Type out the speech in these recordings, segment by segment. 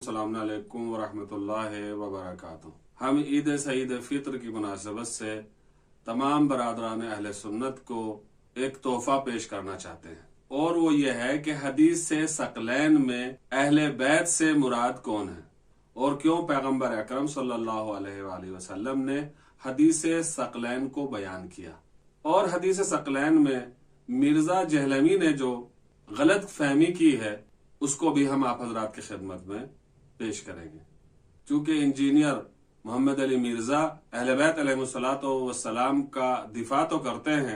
अस्सलाम वालेकुम वरहमतुल्लाहि वबरकातुह। हम ईद सईद फित्र की मुनासबत से तमाम बरादरान अहले सुन्नत को एक तोहफा पेश करना चाहते हैं, और वो ये है कि हदीस से सकलैन में अहले बैत से मुराद कौन है और क्यों पैगंबर अकरम सल्लल्लाहु अलैहि वसल्लम ने हदीस सकलैन को बयान किया। और हदीस सकलैन में मिर्जा जहलमी ने जो गलत फहमी की है उसको भी हम आप हजरात की खिदमत में पेश करेंगे। चूंकि इंजीनियर मोहम्मद अली मिर्जा अहले बैत अलैहिस्सलाम का दिफा तो करते हैं,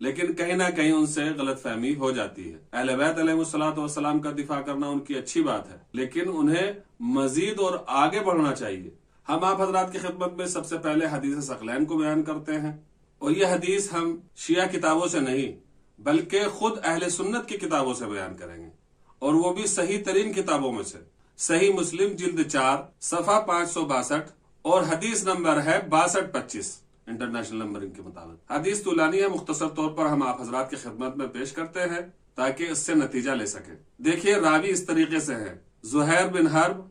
लेकिन कहीं ना कहीं उनसे गलत फहमी हो जाती है। अहले बैत अलैहिस्सलाम का दिफा करना उनकी अच्छी बात है, लेकिन उन्हें मजीद और आगे बढ़ना चाहिए। हम आप हजरात की खिदमत में सबसे पहले हदीस सकलैन को बयान करते हैं, और यह हदीस हम शिया किताबों से नहीं बल्कि खुद अहले सुन्नत की किताबों से बयान करेंगे, और वो भी सही तरीन किताबों में से। सही मुस्लिम जिल्द 4 सफा 562 और हदीस नंबर है 6225 इंटरनेशनल नंबरिंग के मुताबिक। हदीस तुलानी है, मुख्तसर तौर पर हम आप हजरात की खिदमत में पेश करते हैं ताकि इससे नतीजा ले सके। देखिए, रावी इस तरीके से है। जुहैर बिन हर्ब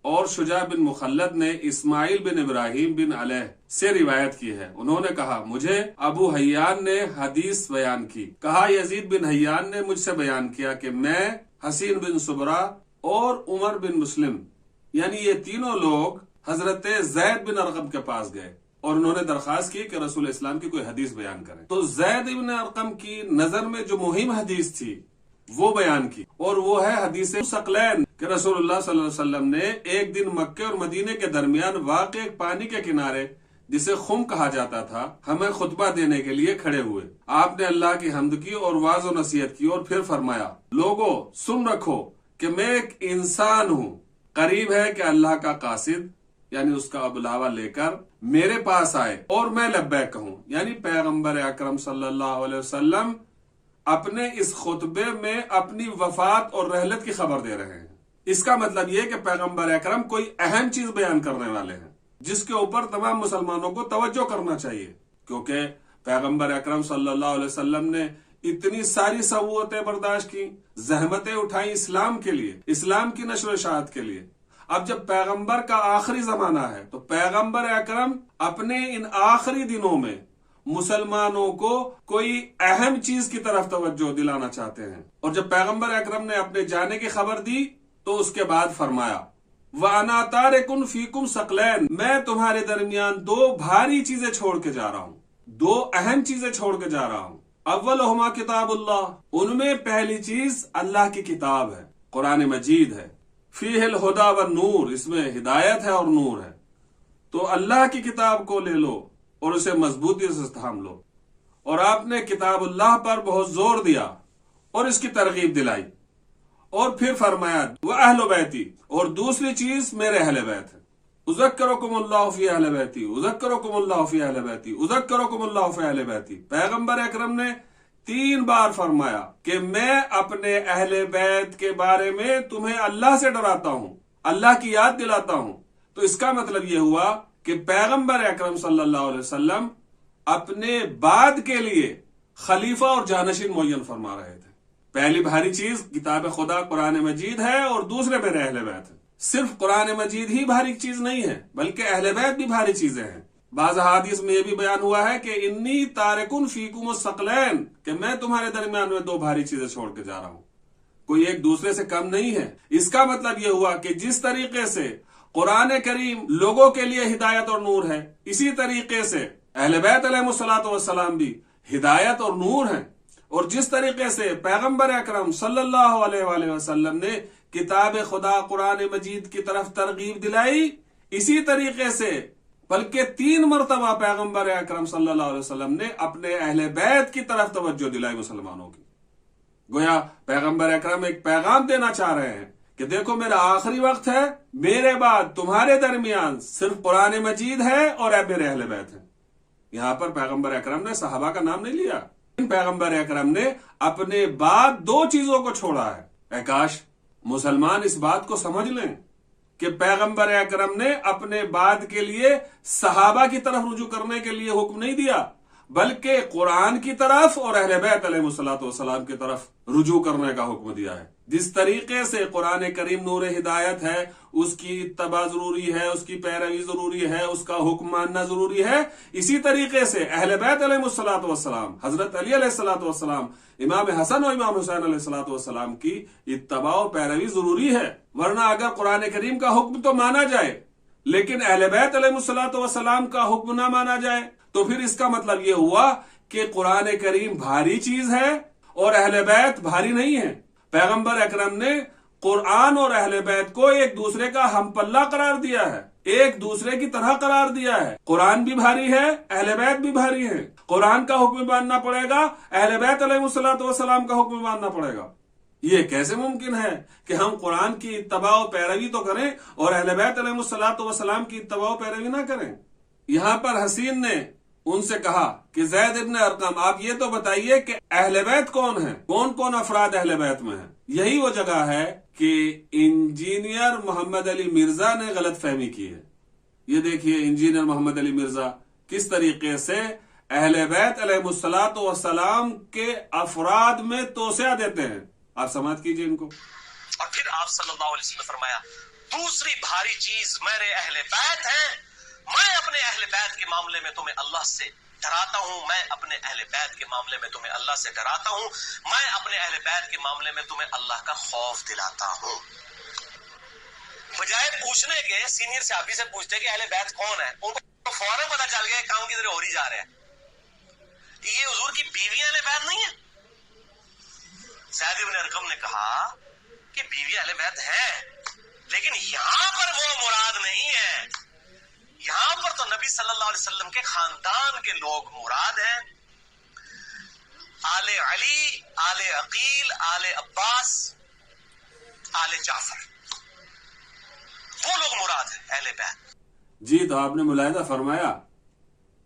और शुजा बिन मुखल्लद ने इस्माइल बिन इब्राहिम बिन अलैह से रिवायत की है। उन्होंने कहा, मुझे अबू हय्यान ने हदीस बयान की। कहा, यजीद बिन हय्यान ने मुझसे बयान किया कि मैं, हसीन बिन सुबरा और उमर बिन मुस्लिम, यानी ये तीनों लोग हजरत जैद बिन अरकम के पास गए और उन्होंने दरखास्त की कि रसूल इस्लाम की कोई हदीस बयान करें। तो जैद बिन अरकम की नजर में जो मुहिम हदीस थी वो बयान की, और वो है हदीस सकलैन कि रसूलुल्लाह सल्लल्लाहु अलैहि वसल्लम ने एक दिन मक्के और मदीने के दरमियान वाक़े एक पानी के किनारे जिसे खुम कहा जाता था, हमें खुतबा देने के लिए खड़े हुए। आपने अल्लाह की हम्द की और वाज और नसीहत की, और फिर फरमाया, लोगों सुन रखो कि मैं एक इंसान हूँ, करीब है कि अल्लाह का कासिद यानी उसका बुलावा लेकर मेरे पास आए और मैं लब्बैक कहूँ। यानी पैगंबर अकरम सल्लल्लाहु अलैहि वसल्लम अपने इस खुतबे में अपनी वफात और रहलत की खबर दे रहे हैं। इसका मतलब ये कि पैगंबर अकरम कोई अहम चीज बयान करने वाले हैं जिसके ऊपर तमाम मुसलमानों को तवज्जो करना चाहिए, क्योंकि पैगंबर अकरम सल्लल्लाहु अलैहि वसल्लम ने इतनी सारी सबूतें बर्दाश्त की, जहमतें उठाई इस्लाम के लिए, इस्लाम की नशर इशाअत के लिए। अब जब पैगंबर का आखिरी जमाना है तो पैगंबर अकरम अपने इन आखिरी दिनों में मुसलमानों को कोई अहम चीज की तरफ तवज्जो दिलाना चाहते हैं। और जब पैगंबर अकरम ने अपने जाने की खबर दी तो उसके बाद फरमाया, वाना तारिकुन फीकुम सकलैन, मैं तुम्हारे दरमियान दो भारी चीजें छोड़ के जा रहा हूँ, दो अहम चीजें छोड़ के जा रहा हूँ। अव्वलुहुमा किताबुल्लाह, उनमें पहली चीज अल्लाह की किताब है, कुरान मजीद है। फीहिल हुदा व नूर, इसमें हिदायत है और नूर है। तो अल्लाह की किताब को ले लो और उसे मजबूती से थाम लो। और आपने किताबुल्लाह पर बहुत जोर दिया और इसकी तरगीब दिलाई, और फिर फरमाया वह अहले बैती, और दूसरी चीज मेरे अहले बैत है। उज़क्किरुकुमुल्लाहु फी अहले बैती, उज़क्किरुकुमुल्लाहु फी अहले बैती, उज़क्किरुकुमुल्लाहु फी अहले बैती। पैगंबर अकरम ने 3 बार फरमाया कि मैं अपने अहले बैत के बारे में तुम्हें अल्लाह से डराता हूं, अल्लाह की याद दिलाता हूं। तो इसका मतलब यह हुआ कि पैगंबर अकरम सल्लल्लाहु अलैहि वसल्लम अपने बाद के लिए खलीफा और जानशीन मुअय्यन फरमा रहे थे। पहली भारी चीज किताब खुदा कुरान मजीद है, और दूसरे मेरे अहले बैत है। सिर्फ कुरान मजीद ही भारी चीज नहीं है, बल्कि अहले बैत भी भारी चीजें हैं। बाज़ हदीस में यह भी बयान हुआ है कि इन्नी तारिकुन फीकुम सकलैन, कि मैं तुम्हारे दरमियान में दो भारी चीजें छोड़ के जा रहा हूं, कोई एक दूसरे से कम नहीं है। इसका मतलब यह हुआ कि जिस तरीके से कुरान करीम लोगों के लिए हिदायत और नूर है, इसी तरीके से अहले बैत अलैहिस्सलातु वस्सलाम भी हिदायत और नूर है। और जिस तरीके से पैगंबर अकरम सल्लल्लाहु अलैहि वसल्लम ने किताब खुदा कुरान मजीद की तरफ तरगीब दिलाई, इसी तरीके से बल्कि 3 मरतबा पैगंबर अकरम सल्लल्लाहु अलैहि वसल्लम ने अपने अहले बैत की तरफ तवज्जो दिलाई मुसलमानों की। गोया पैगंबर अकरम एक पैगाम देना चाह रहे हैं कि देखो, मेरा आखिरी वक्त है, मेरे बाद तुम्हारे दरमियान सिर्फ कुरान मजीद है और अब मेरे अहले बैत है। यहां पर पैगंबर अकरम ने सहाबा का नाम नहीं लिया। पैगंबर अकरम ने अपने बाद 2 चीजों को छोड़ा है। काश मुसलमान इस बात को समझ लें कि पैगंबर अकरम ने अपने बाद के लिए सहाबा की तरफ रुजू करने के लिए हुक्म नहीं दिया, बल्कि कुरान की तरफ और अहले बैत अलैहिस्सलाम की तरफ रुजू करने का हुक्म दिया है। जिस तरीके से कुरान करीम नूर हिदायत है, उसकी इत्तबा जरूरी है, उसकी पैरवी जरूरी है, उसका हुक्म मानना जरूरी है, इसी तरीके से अहले बैत अलैहिस्सलाम, हजरत अली अलैहिस्सलाम, इमाम हसन और इमाम हुसैन अलैहिस्सलाम की इत्तबा और पैरवी जरूरी है। वरना अगर कुरान करीम का हुक्म तो माना जाए लेकिन अहले बैत अलैहिस्सलाम का हुक्म ना माना जाए, तो फिर इसका मतलब यह हुआ कि कुरान करीम भारी चीज है और अहले बैत भारी नहीं है। पैगंबर अकरम ने कुरान और अहले बैत को एक दूसरे का हमपल्ला करार दिया है, एक दूसरे की तरह करार दिया है। कुरान भी भारी है, अहले बैत भी भारी है। कुरान का हुक्म मानना पड़ेगा, अहले बैत अलैहिस्सलाम का हुक्म मानना पड़ेगा। ये कैसे मुमकिन है कि हम कुरान की इत्तबा और पैरवी तो करें और अहले बैत अलैहिस्सलाम की इत्तबा और पैरवी ना करें। यहां पर हसीन ने उनसे कहा कि ज़ैद इब्न अरकम, आप ये तो बताइए कि अहले बैत कौन है, कौन कौन अफराद अहले बैत में है। यही वो जगह है कि इंजीनियर मोहम्मद अली मिर्जा ने गलत फहमी की है। ये देखिए इंजीनियर मोहम्मद अली मिर्जा किस तरीके से अहले बैत अलैहिस्सलाम के अफराद में तोसिया देते हैं। आप समाप्त कीजिए इनको। और फिर आप सल्लल्लाहु अलैहि वसल्लम ने फरमाया, दूसरी भारी चीज मेरे अहले बैत है। मैं अपने अहले बैत के मामले में तुम्हें अल्लाह से डराता हूं, मैं अपने अहले बैत के मामले में तुम्हें अल्लाह से डराता हूं, मैं अपने अहले बैत के मामले में तुम्हें अल्लाह का खौफ दिलाता हूं। बजाय पूछने के सीनियर साहबी से पूछते कि अहले बैत कौन है, उनको फौरन पता चल गया काम किधर हो ही जा रहा है। ये हुजूर की बीवी अहले बैत नहीं है। ज़ैद इब्न अरकम ने कहा कि बीवी अहले बैत है, लेकिन यहां पर वो मुराद नहीं है। यहां पर तो नबी सल्लल्लाहु अलैहि वसल्लम के खानदान के लोग मुराद हैं। आले अली, आले अकील, आले अब्बास, आले जाफर, वो लोग मुराद है अहले बैत। जी, तो आपने मुलाहिजा फरमाया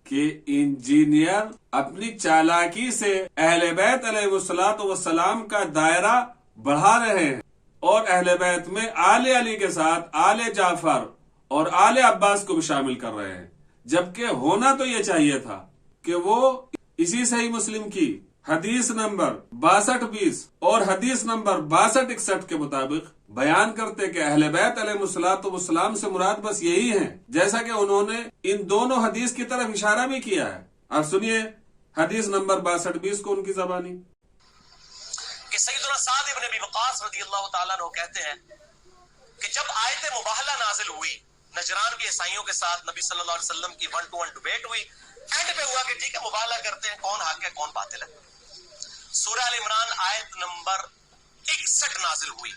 कि इंजीनियर अपनी चालाकी से अहले बैत अलैहिस्सलाम का दायरा बढ़ा रहे हैं और अहले बैत में आले अली के साथ आले जाफर और आले अब्बास को भी शामिल कर रहे हैं। जबकि होना तो ये चाहिए था कि वो इसी सही मुस्लिम की हदीस नंबर 6220 और हदीस नंबर 6261 के मुताबिक बयान करते कि अहले बैत अलैहिस्सलाम से मुराद बस यही है, जैसा कि उन्होंने इन दोनों हदीस की तरफ इशारा भी किया है। आप सुनिए हदीस नंबर 6220 को उनकी ज़बानी कि सैयदना साद इब्न अबी वक़ास रज़ियल्लाहु ताला अन्हु कहते हैं कि जब आयत मुबाहला नाजिल हुई, नजरान के ईसाइयों के साथ नबी सल्लल्लाहु अलैहि वसल्लम की 1-to-1 डिबेट हुई। एंड पे हुआ कि ठीक है मुबाहला करते हैं, कौन हक है कौन बातिल है। सूरह अल इमरान आयत नंबर 61 नाजिल हुई।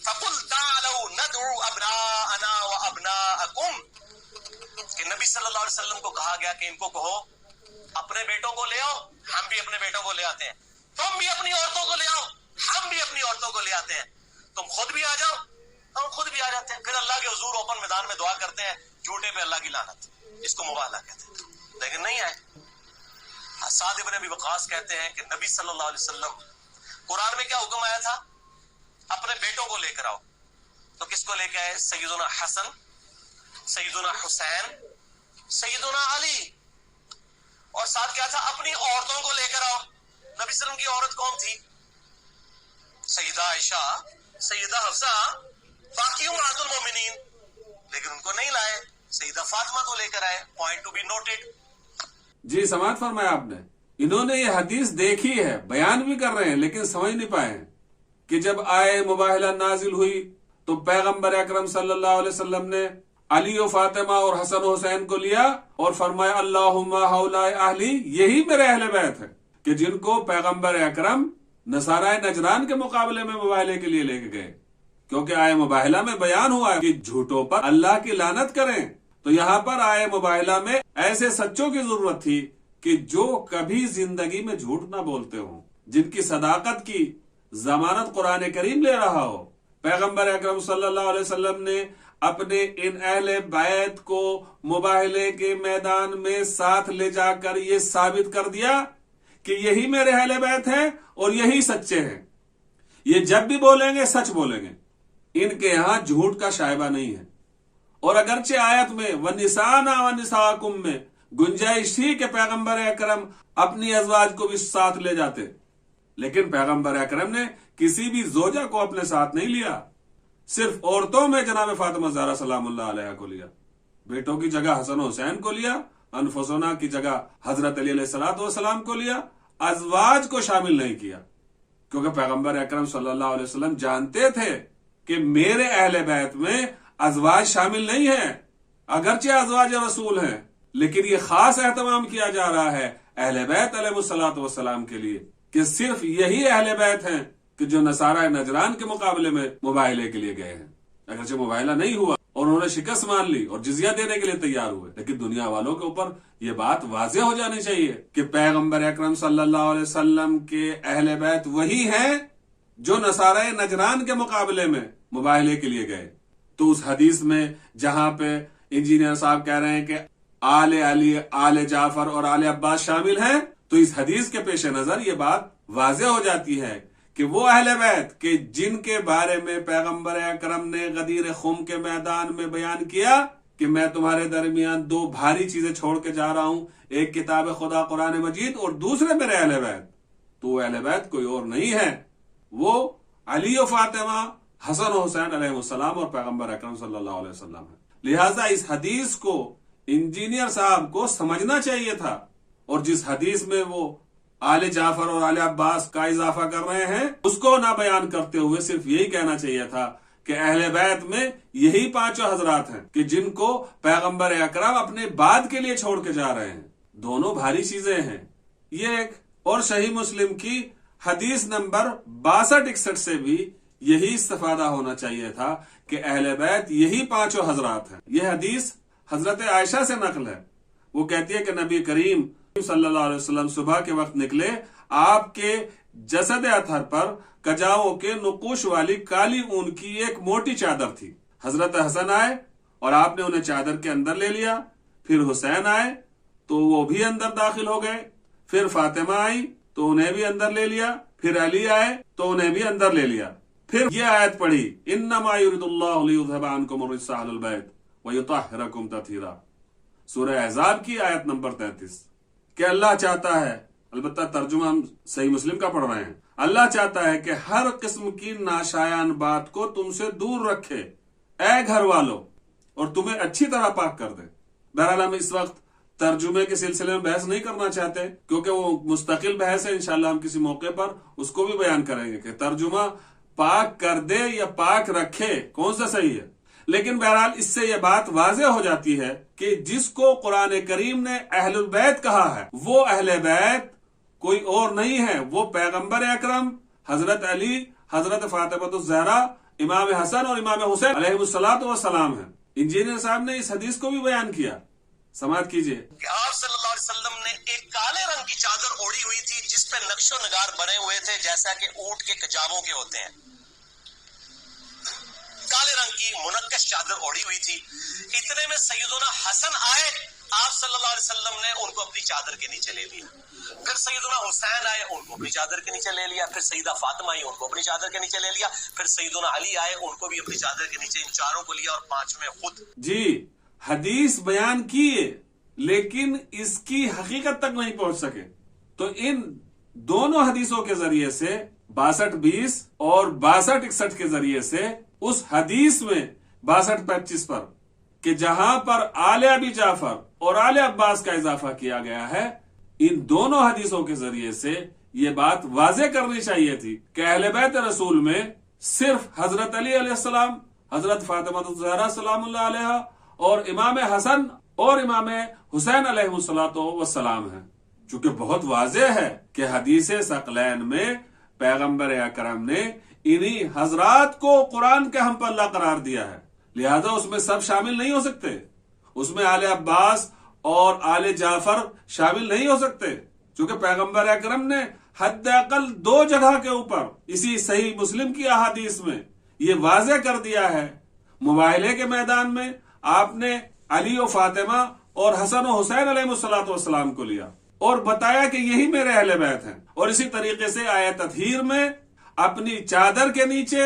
फकुल तालू नदउ अबनाअना व अबनाअकुम, कि नबी सल्लल्लाहु अलैहि वसल्लम को कहा गया कि इनको कहो अपने बेटों को ले आओ, हम भी अपने बेटों को ले आते हैं, तुम भी अपनी औरतों को ले आओ, हम भी अपनी औरतों को ले आते हैं, तुम खुद भी आ जाओ, हम खुद भी आ जाते हैं। फिर अल्लाह के हुजूर ओपन मैदान में दुआ करते हैं, झूठे पे अल्लाह की लानत, इसको मुबाहला कहते हैं। लेकिन नहीं आए। साद इब्न अबी वक़ास कहते हैं कि नबी सल्लल्लाहु अलैहि वसल्लम, कुरान में क्या हुक्म आया था, अपने बेटों को लेकर आओ, तो किसको लेकर आए, सैयदुना हसन, सैयदुना हुसैन, सैयदुना अली, और साथ क्या था, अपनी औरतों को लेकर आओ। नबी सल्लल्लाहु अलैहि वसल्लम की औरत कौन थी, सैयदा आयशा, सैयदा हफ्सा, बाकी उम्महातुल मोमिनीन, लेकिन उनको नहीं लाए, सैयदा फातिमा को लेकर आए। Point to be noted. जी, समाप्त फरमाया आपने। इन्होंने ये हदीस देखी है, बयान भी कर रहे हैं, लेकिन समझ नहीं पाए हैं कि जब आए मुबाहला नाजिल हुई तो पैगंबर अकरम सल्लल्लाहु अलैहि वसल्लम ने अली और फातिमा और हसन हुसैन को लिया और फरमाया अल्लाहुम्मा हौला अहली, यही मेरे अहले बैत है, कि जिनको पैगंबर अकरम नसारा नजरान के मुकाबले में मुबाहले के लिए लेके गए। क्योंकि आए मुबाहला में बयान हुआ कि झूठों पर अल्लाह की लानत करें, तो यहाँ पर आए मुबाहला में ऐसे सच्चों की जरूरत थी कि जो कभी जिंदगी में झूठ ना बोलते हो, जिनकी सदाकत की जमानत कुरान करीम ले रहा हो। पैगंबर अकरम सल्लल्लाहु अलैहि वसल्लम ने अपने इन अहले बैत को मुबाहले के मैदान में साथ ले जाकर ये साबित कर दिया कि यही मेरे अहले बैत हैं और यही सच्चे हैं। ये जब भी बोलेंगे सच बोलेंगे, इनके यहां झूठ का शायबा नहीं है। और अगरचे आयत में वनिसाना वनिसाकुम में गुंजाइश थी कि पैगंबर अकरम अपनी अज़वाज को भी साथ ले जाते, लेकिन पैगंबर अकरम ने किसी भी जोजा को अपने साथ नहीं लिया। सिर्फ औरतों में जनाब फातिमा ज़हरा सलामुल्लाह अलैहा को लिया, बेटों की जगह हसन हुसैन को लिया, अनफुसना की जगह हजरत अली अलैहिस्सलातु वस्सलाम को लिया, अज़वाज को शामिल नहीं किया, क्योंकि पैगंबर अकरम सल्लल्लाहु अलैहि वसल्लम जानते थे कि मेरे अहले बैत में अज़वाज शामिल नहीं है। अगरचे अज़वाज रसूल हैं, लेकिन ये खास एहतमाम किया जा रहा है अहले बैत अलैहिस्सलातु वस्सलाम के लिए कि सिर्फ यही अहले बैत हैं कि जो नसारा नजरान के मुकाबले में मुबाहिले के लिए गए हैं। अगरचे मुबाहिला नहीं हुआ और उन्होंने शिकस्त मान ली और जिजिया देने के लिए तैयार हुए, लेकिन दुनिया वालों के ऊपर ये बात वाज़ेह हो जानी चाहिए कि पैगंबर अकरम सल्लल्लाहु अलैहि वसल्लम के अहले बैत वही हैं जो नसारा नजरान के मुकाबले में मुबाहिले के लिए गए। तो उस हदीस में जहां पे इंजीनियर साहब कह रहे हैं कि आले अली, आले जाफर और आले अब्बास शामिल हैं, तो इस हदीस के पेश नजर ये बात वाज़ेह हो जाती है कि वो अहले बैत के जिनके बारे में पैगंबर अकरम ने गदीर खुम के मैदान में बयान किया कि मैं तुम्हारे दरमियान दो भारी चीजें छोड़ के जा रहा हूं, एक किताब खुदा कुरान मजीद और दूसरे मेरे अहले बैत। तो वो अहले बैत कोई और नहीं है, वो अली और फातिमा, हसन और हुसैन अलैहिस्सलाम और पैगंबर अकरम सल्लल्लाहु अलैहि वसल्लम है। लिहाजा इस हदीस को इंजीनियर साहब को समझना चाहिए था, और जिस हदीस में वो आले जाफर और आले अब्बास का इजाफा कर रहे हैं उसको ना बयान करते हुए सिर्फ यही कहना चाहिए था कि अहले बैत में यही पांचों हजरात हैं कि जिनको पैगंबर अकरम अपने बाद के लिए छोड़ के जा रहे हैं। दोनों भारी चीजें हैं ये एक, और सही मुस्लिम की हदीस नंबर 62-61 से भी यही इस्तिफादा होना चाहिए था कि अहले बैत यही पांचों हजरात हैं। यह हदीस हजरत आयशा से नकल है। वो कहती है कि नबी करीम सल्लल्लाहु अलैहि वसल्लम सुबह के वक्त निकले, आपके जसद अथर पर कजाओं के नुकुश वाली काली ऊन की एक मोटी चादर थी। हजरत हसन आए और आपने उन्हें चादर के अंदर ले लिया, फिर हुसैन आए तो वो भी अंदर दाखिल हो गए, फिर फातिमा आई तो उन्हें भी अंदर ले लिया, फिर अली आए तो उन्हें भी अंदर ले लिया। फिर ये आयत पढ़ी, इन्नमा युरिदुल्लाहु लियुज़हिबा अन्कुम अर्रिज्सा अहलल बैत व युतahhirakum तत्हीरा, सूरह अहज़ाब की आयत नंबर 33 कि अल्लाह चाहता है, अलबत्ता तर्जुमा हम सही मुस्लिम का पढ़ रहे हैं, अल्लाह चाहता है कि हर किस्म की नाशायान बात को तुमसे दूर रखे ए घर वालों, और तुम्हें अच्छी तरह पाक कर दे। बहरहाल हम इस वक्त तर्जुमे के सिलसिले में बहस नहीं करना चाहते, क्योंकि वो मुस्तकिल बहस है, इंशाल्लाह हम किसी मौके पर उसको भी बयान करेंगे कि तर्जुमा पाक कर दे या पाक रखे कौन सा सही है। लेकिन बहरहाल इससे यह बात वाज़ेह हो जाती है कि जिसको कुरान करीम ने अहलुल बैत कहा है वो अहले बैत कोई और नहीं है, वो पैगंबर अकरम, हजरत अली, हजरत फातिमा ज़हरा, इमाम हसन और इमाम हुसैन अलैहिस्सलातु वस्सलाम है। इंजीनियर साहब ने इस हदीस को भी बयान किया, समाअत कीजिए। आप सल्लल्लाहु अलैहि वसल्लम ने एक काले रंग की चादर ओढ़ी हुई थी जिसपे नक्शो नगार बने हुए थे जैसा कि ऊंट के कजाबों के होते हैं। काले रंग की मुनक्कश चादर ओढ़ी हुई थी। इतने में सैयदुना हसन आए, आप सल्लल्लाहु अलैहि वसल्लम ने उनको अपनी चादर के नीचे ले लिया। फिर सैयदुना हुसैन आए, उनको अपनी चादर के नीचे ले लिया। फिर सैयदा फातिमा आई, उनको अपनी चादर के नीचे ले लिया। फिर सैयदुना अली आए, उनको भी अपनी चादर के नीचे, इन चारों को लिया और पांचवें खुद। जी हदीस बयान किए लेकिन इसकी हकीकत तक नहीं पहुंच सके। तो इन दोनों हदीसों के जरिए से 62-20 और 62-61 के जरिए से उस हदीस में 62-25 पर कि जहां पर आले अबी जाफर और आले अब्बास का इजाफा किया गया है, इन दोनों हदीसों के जरिए से यह बात वाज़ेह करनी चाहिए थी कि अहले बैत रसूल में सिर्फ हजरत अली अलैहिस्सलाम, हजरत फातिमा ज़हरा सलामुल्लाह अलैहा और इमाम हसन और इमाम हुसैन अलैहिस्सलातु वस्सलाम है। चूंकि बहुत वाज़ेह है कि हदीस सकलैन में पैगंबर अकरम ने इन्हीं हजरात को कुरान के हम पल्ला करार दिया है, लिहाजा उसमें सब शामिल नहीं हो सकते। उसमें आले अब्बास और आले जाफर शामिल नहीं हो सकते, क्योंकि पैगंबर अकरम ने हद अकल 2 जगह के ऊपर इसी सही मुस्लिम की अहादीस में ये वाज़ेह कर दिया है। मुबाहिले के मैदान में आपने अली और फातिमा और हसन और हुसैन अलैहिस्सलातु वस्सलाम को लिया और बताया कि यही मेरे अहले बैत हैं। और इसी तरीके से आयत तत्हीर में अपनी चादर के नीचे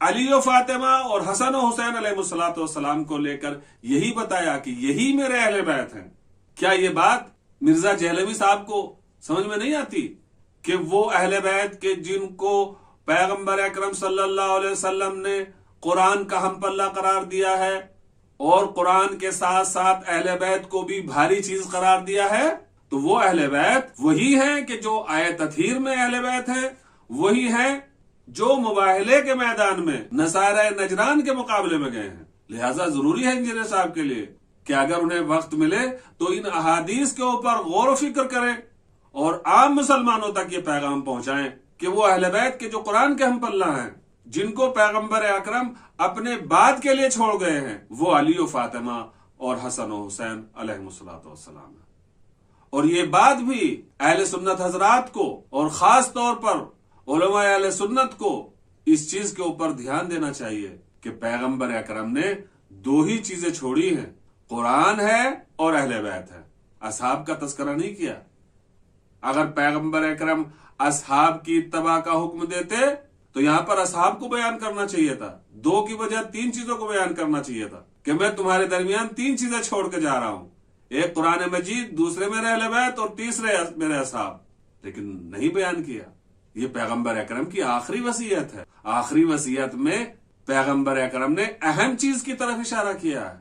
अली और फातिमा और हसन और हुसैन अलैहिस्सलातु वस्सलाम को लेकर यही बताया कि यही मेरे अहले बैत हैं। کیا یہ بات مرزا جہلوی صاحب کو سمجھ میں نہیں آتی کہ وہ اہل بیت کے جن کو پیغمبر اکرم صلی اللہ علیہ وسلم نے قرآن کا ہم پلہ قرار دیا ہے اور قرآن کے ساتھ ساتھ اہل بیت کو بھی بھاری چیز قرار دیا ہے، تو وہ اہل بیت وہی ہیں کہ جو آیت تطہیر میں اہل بیت ہیں، وہی ہیں جو مباہلے کے میدان میں نصارہ نجران کے مقابلے میں گئے ہیں۔ لہٰذا ضروری ہے انجینئر صاحب کے لیے کہ اگر انہیں وقت ملے تو ان احادیث کے اوپر غور و فکر کریں اور عام مسلمانوں تک یہ پیغام پہنچائیں کہ وہ اہل بیت کے جو قرآن کے ہم پلہ ہیں، جن کو پیغمبر اکرم اپنے بعد کے لیے چھوڑ گئے ہیں، وہ علی و فاطمہ اور حسن و حسین علیہم الصلوۃ والسلام ہے۔ اور یہ بات بھی اہل سنت حضرات کو اور خاص طور پر علماء اہل سنت کو اس چیز کے اوپر دھیان دینا چاہیے کہ پیغمبر اکرم نے دو ہی چیزیں چھوڑی ہیں، قرآن ہے اور اہل بیت ہے، اصحاب کا تذکرہ نہیں کیا۔ اگر پیغمبر اکرم اصحاب کی اتباع کا حکم دیتے تو یہاں پر اصحاب کو بیان کرنا چاہیے تھا، دو کی بجائے تین چیزوں کو بیان کرنا چاہیے تھا کہ میں تمہارے درمیان تین چیزیں چھوڑ کے جا رہا ہوں، ایک قرآن مجید، دوسرے میرے اہل بیت اور تیسرے میرے اصحاب، لیکن نہیں بیان کیا۔ یہ پیغمبر اکرم کی آخری وصیت ہے۔ آخری وصیت میں پیغمبر اکرم نے اہم چیز کی طرف اشارہ کیا ہے۔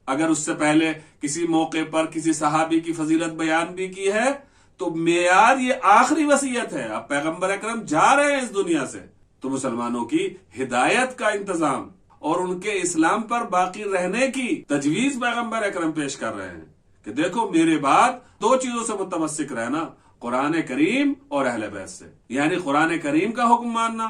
اگر اس سے پہلے کسی موقع پر کسی صحابی کی فضیلت بیان بھی کی ہے تو معیار یہ آخری وصیت ہے۔ اب پیغمبر اکرم جا رہے ہیں اس دنیا سے تو مسلمانوں کی ہدایت کا انتظام اور ان کے اسلام پر باقی رہنے کی تجویز پیغمبر اکرم پیش کر رہے ہیں کہ دیکھو میرے بعد دو چیزوں سے متمسک رہنا، قرآن کریم اور اہل بیت سے، یعنی قرآن کریم کا حکم ماننا،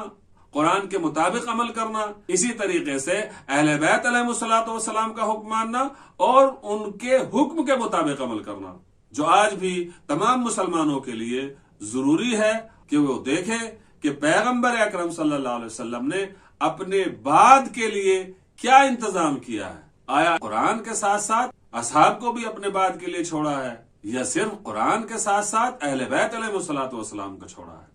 قرآن کے مطابق عمل کرنا، اسی طریقے سے اہل بیت علیہ الصلوۃ والسلام کا حکم ماننا اور ان کے حکم کے مطابق عمل کرنا، جو آج بھی تمام مسلمانوں کے لیے ضروری ہے کہ وہ دیکھیں کہ پیغمبر اکرم صلی اللہ علیہ وسلم نے اپنے بعد کے لیے کیا انتظام کیا ہے۔ آیا قرآن کے ساتھ ساتھ اصحاب کو بھی اپنے بعد کے لیے چھوڑا ہے یا صرف قرآن کے ساتھ ساتھ اہل بیت علیہ الصلوۃ والسلام کو چھوڑا ہے؟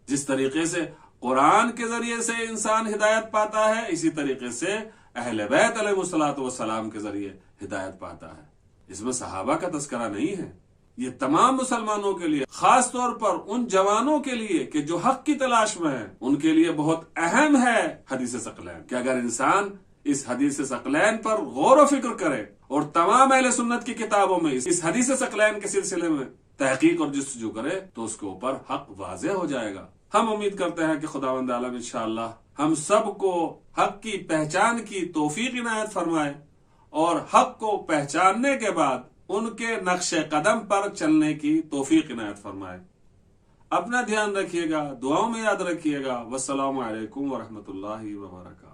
جس طریقے سے قرآن کے ذریعے سے انسان ہدایت پاتا ہے، اسی طریقے سے اہل بیت علیہ الصلوۃ والسلام کے ذریعے ہدایت پاتا ہے۔ اس میں صحابہ کا تذکرہ نہیں ہے۔ یہ تمام مسلمانوں کے لیے، خاص طور پر ان جوانوں کے لیے کہ جو حق کی تلاش میں ہیں، ان کے لیے بہت اہم ہے حدیث ثقلین، کہ اگر انسان اس حدیث ثقلین پر غور و فکر کرے اور تمام اہل سنت کی کتابوں میں اس حدیث ثقلین کے سلسلے میں تحقیق اور جستجو کرے تو اس کے اوپر حق واضح ہو جائے گا۔ ہم امید کرتے ہیں کہ خداوند عالم انشاءاللہ ہم سب کو حق کی پہچان کی توفیق عنایت فرمائے اور حق کو پہچاننے کے بعد ان کے نقش قدم پر چلنے کی توفیق عنایت فرمائے۔ اپنا دھیان رکھیے گا، دعاؤں میں یاد رکھیے گا۔ والسلام علیکم ورحمۃ اللہ وبرکاتہ۔